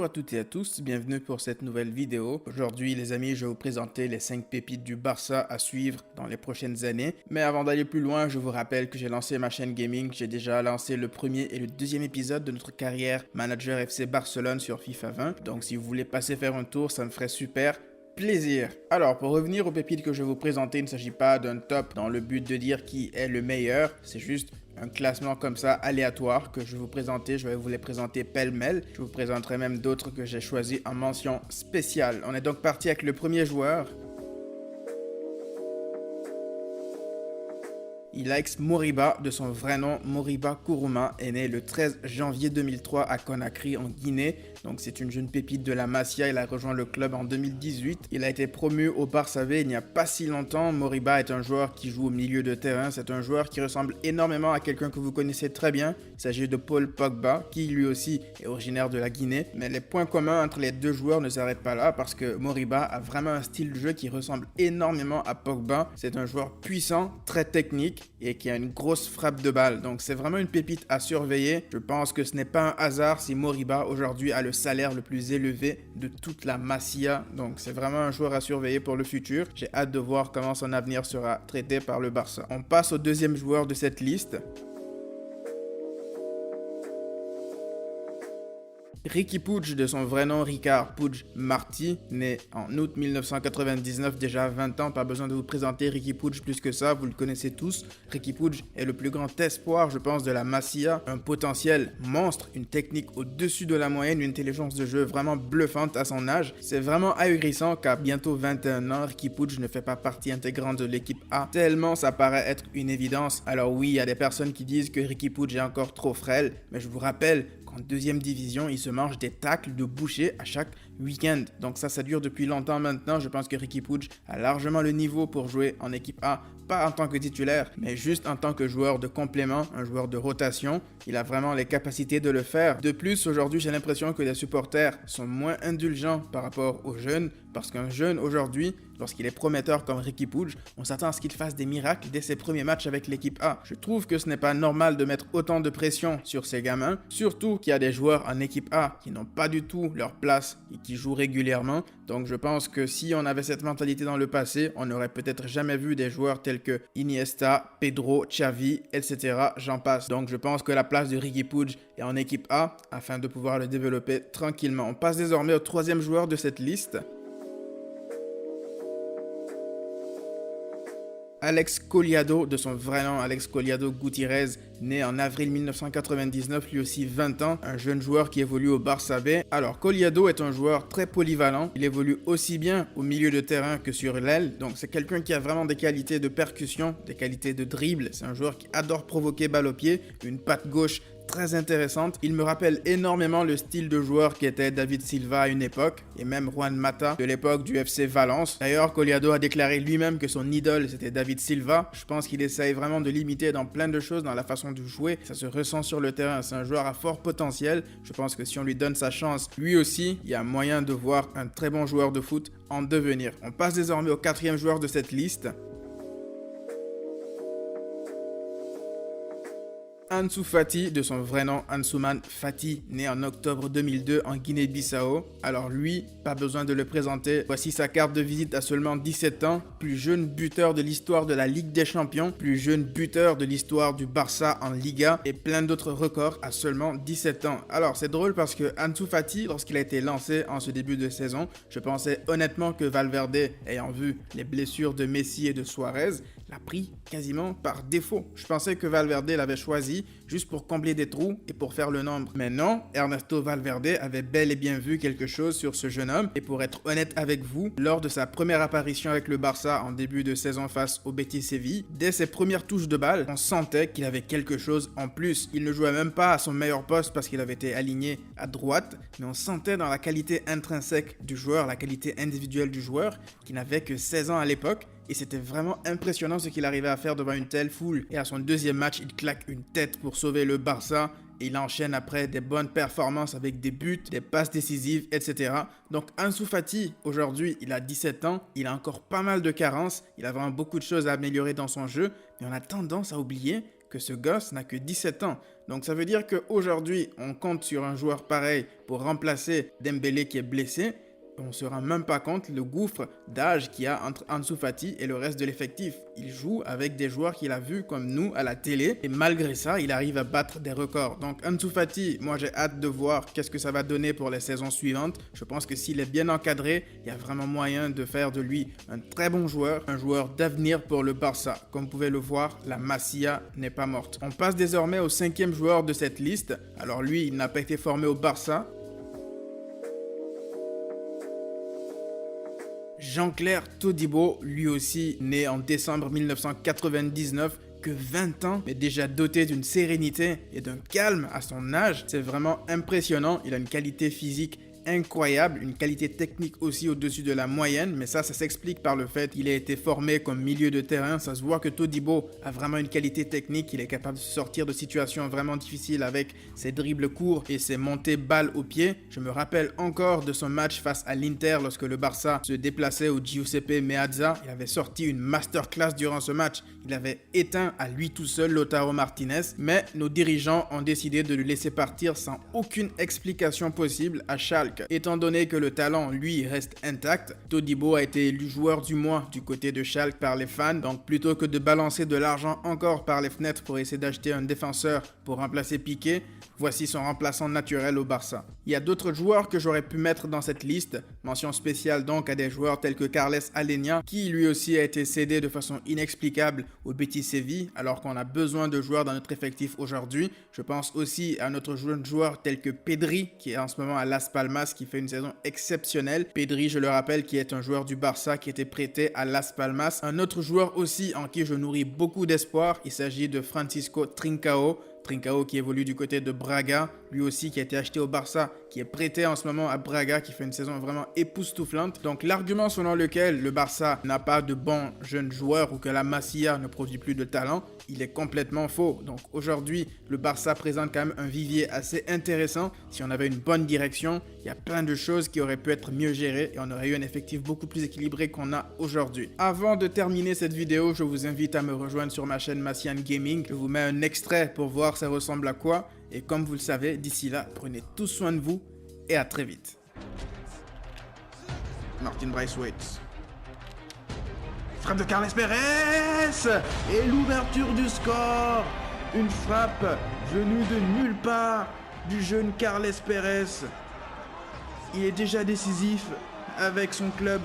Bonjour à toutes et à tous, bienvenue pour cette nouvelle vidéo. Aujourd'hui les amis, je vais vous présenter les 5 pépites du Barça à suivre dans les prochaines années. Mais avant d'aller plus loin, je vous rappelle que j'ai lancé ma chaîne gaming. J'ai déjà lancé le premier et le deuxième épisode de notre carrière manager FC Barcelone sur FIFA 20. Donc si vous voulez passer faire un tour, ça me ferait super plaisir. Alors, pour revenir aux pépites que je vais vous présenter, il ne s'agit pas d'un top dans le but de dire qui est le meilleur. C'est juste un classement comme ça aléatoire que je vais vous présenter. Je vais vous les présenter pêle-mêle. Je vous présenterai même d'autres que j'ai choisis en mention spéciale. On est donc parti avec le premier joueur. Ilaix Moriba, de son vrai nom Moriba Kourouma, est né le 13 janvier 2003 à Conakry en Guinée. Donc c'est une jeune pépite de la Masia, il a rejoint le club en 2018. Il a été promu au Barça B il n'y a pas si longtemps. Moriba est un joueur qui joue au milieu de terrain. C'est un joueur qui ressemble énormément à quelqu'un que vous connaissez très bien. Il s'agit de Paul Pogba, qui lui aussi est originaire de la Guinée. Mais les points communs entre les deux joueurs ne s'arrêtent pas là parce que Moriba a vraiment un style de jeu qui ressemble énormément à Pogba. C'est un joueur puissant, très technique et qui a une grosse frappe de balle. Donc c'est vraiment une pépite à surveiller. Je pense que ce n'est pas un hasard si Moriba aujourd'hui a le salaire le plus élevé de toute la Masia. Donc c'est vraiment un joueur à surveiller pour le futur. J'ai hâte de voir comment son avenir sera traité par le Barça. On passe au deuxième joueur de cette liste. Riqui Puig, de son vrai nom Ricard Puig Martí, né en août 1999, déjà 20 ans, pas besoin de vous présenter Riqui Puig plus que ça, vous le connaissez tous. Riqui Puig est le plus grand espoir, je pense, de la Masia, un potentiel monstre, une technique au-dessus de la moyenne, une intelligence de jeu vraiment bluffante à son âge. C'est vraiment ahurissant qu'à bientôt 21 ans, Riqui Puig ne fait pas partie intégrante de l'équipe A, tellement ça paraît être une évidence. Alors oui, il y a des personnes qui disent que Riqui Puig est encore trop frêle, mais je vous rappelle qu'en deuxième division, il se mange des tacles de boucher à chaque week-end. Donc ça dure depuis longtemps maintenant. Je pense que Riqui Puig a largement le niveau pour jouer en équipe A, pas en tant que titulaire, mais juste en tant que joueur de complément, un joueur de rotation. Il a vraiment les capacités de le faire. De plus, aujourd'hui, j'ai l'impression que les supporters sont moins indulgents par rapport aux jeunes, parce qu'un jeune aujourd'hui, lorsqu'il est prometteur comme Riqui Puig, on s'attend à ce qu'il fasse des miracles dès ses premiers matchs avec l'équipe A. Je trouve que ce n'est pas normal de mettre autant de pression sur ces gamins, surtout qu'il y a des joueurs en équipe A qui n'ont pas du tout leur place et qui jouent régulièrement. Donc je pense que si on avait cette mentalité dans le passé, on n'aurait peut-être jamais vu des joueurs tels que Iniesta, Pedro, Xavi, etc. J'en passe. Donc je pense que la place de Riqui Puig est en équipe A afin de pouvoir le développer tranquillement. On passe désormais au troisième joueur de cette liste. Alex Collado, de son vrai nom Alex Collado Gutiérrez, né en avril 1999, lui aussi 20 ans, un jeune joueur qui évolue au Barça B. Alors Collado est un joueur très polyvalent, il évolue aussi bien au milieu de terrain que sur l'aile, donc c'est quelqu'un qui a vraiment des qualités de percussion, des qualités de dribble, c'est un joueur qui adore provoquer balle au pied, une patte gauche très intéressante. Il me rappelle énormément le style de joueur qui était David Silva à une époque, et même Juan Mata de l'époque du FC Valence. D'ailleurs, Collado a déclaré lui-même que son idole c'était David Silva. Je pense qu'il essaye vraiment de l'imiter dans plein de choses, dans la façon de jouer. Ça se ressent sur le terrain, c'est un joueur à fort potentiel. Je pense que si on lui donne sa chance, lui aussi, il y a moyen de voir un très bon joueur de foot en devenir. On passe désormais au quatrième joueur de cette liste. Ansu Fati, de son vrai nom Ansuman Fati, né en octobre 2002 en Guinée-Bissau. Alors lui, pas besoin de le présenter. Voici sa carte de visite à seulement 17 ans. Plus jeune buteur de l'histoire de la Ligue des Champions, plus jeune buteur de l'histoire du Barça en Liga et plein d'autres records à seulement 17 ans. Alors c'est drôle parce que Ansu Fati, lorsqu'il a été lancé en ce début de saison, je pensais honnêtement que Valverde, ayant vu les blessures de Messi et de Suarez, l'a pris quasiment par défaut. Je pensais que Valverde l'avait choisi juste pour combler des trous et pour faire le nombre. Mais non, Ernesto Valverde avait bel et bien vu quelque chose sur ce jeune homme. Et pour être honnête avec vous, lors de sa première apparition avec le Barça en début de saison face au Betis Séville, dès ses premières touches de balle, on sentait qu'il avait quelque chose en plus. Il ne jouait même pas à son meilleur poste parce qu'il avait été aligné à droite, mais on sentait dans la qualité intrinsèque du joueur, la qualité individuelle du joueur, qui n'avait que 16 ans à l'époque. Et c'était vraiment impressionnant ce qu'il arrivait à faire devant une telle foule. Et à son deuxième match, il claque une tête pour sauver le Barça. Et il enchaîne après des bonnes performances avec des buts, des passes décisives, etc. Donc Ansu Fati, aujourd'hui, il a 17 ans. Il a encore pas mal de carences. Il a vraiment beaucoup de choses à améliorer dans son jeu. Mais on a tendance à oublier que ce gosse n'a que 17 ans. Donc ça veut dire qu'aujourd'hui, on compte sur un joueur pareil pour remplacer Dembélé qui est blessé. On ne se rend même pas compte le gouffre d'âge qu'il y a entre Ansu Fati et le reste de l'effectif. Il joue avec des joueurs qu'il a vus comme nous à la télé et malgré ça, il arrive à battre des records. Donc Ansu Fati, moi j'ai hâte de voir qu'est-ce que ça va donner pour les saisons suivantes. Je pense que s'il est bien encadré, il y a vraiment moyen de faire de lui un très bon joueur, un joueur d'avenir pour le Barça. Comme vous pouvez le voir, la Masia n'est pas morte. On passe désormais au 5e joueur de cette liste. Alors lui, il n'a pas été formé au Barça. Jean-Claire Todibo, lui aussi né en décembre 1999, que 20 ans, mais déjà doté d'une sérénité et d'un calme à son âge. C'est vraiment impressionnant, il a une qualité physique incroyable, une qualité technique aussi au-dessus de la moyenne, mais ça s'explique par le fait qu'il a été formé comme milieu de terrain. Ça se voit que Todibo a vraiment une qualité technique, il est capable de sortir de situations vraiment difficiles avec ses dribbles courts et ses montées balles au pied. Je me rappelle encore de son match face à l'Inter lorsque le Barça se déplaçait au Giuseppe Meazza. Il avait sorti une masterclass durant ce match. Il avait éteint à lui tout seul Lautaro Martinez, mais nos dirigeants ont décidé de le laisser partir sans aucune explication possible à Schalke. Étant donné que le talent, lui, reste intact, Todibo a été élu joueur du mois du côté de Schalke par les fans. Donc plutôt que de balancer de l'argent encore par les fenêtres pour essayer d'acheter un défenseur pour remplacer Piqué, voici son remplaçant naturel au Barça. Il y a d'autres joueurs que j'aurais pu mettre dans cette liste. Mention spéciale donc à des joueurs tels que Carles Alenia, qui lui aussi a été cédé de façon inexplicable au Betis Séville, alors qu'on a besoin de joueurs dans notre effectif aujourd'hui. Je pense aussi à notre jeune joueur tel que Pedri, qui est en ce moment à Las Palmas, qui fait une saison exceptionnelle. Pedri, je le rappelle, qui est un joueur du Barça qui était prêté à Las Palmas. Un autre joueur aussi en qui je nourris beaucoup d'espoir, il s'agit de Francisco Trincao. Trincao qui évolue du côté de Braga, lui aussi qui a été acheté au Barça, qui est prêté en ce moment à Braga, qui fait une saison vraiment époustouflante. Donc l'argument selon lequel le Barça n'a pas de bons jeunes joueurs ou que la Masia ne produit plus de talent, il est complètement faux. Donc aujourd'hui, le Barça présente quand même un vivier assez intéressant. Si on avait une bonne direction, il y a plein de choses qui auraient pu être mieux gérées et on aurait eu un effectif beaucoup plus équilibré qu'on a aujourd'hui. Avant de terminer cette vidéo, je vous invite à me rejoindre sur ma chaîne Massian Gaming. Je vous mets un extrait pour voir ça ressemble à quoi. Et comme vous le savez, d'ici là, prenez tous soin de vous et à très vite. Martin Braithwaite. Frappe de Carles Pérez et l'ouverture du score. Une frappe venue de nulle part du jeune Carles Pérez. Il est déjà décisif avec son club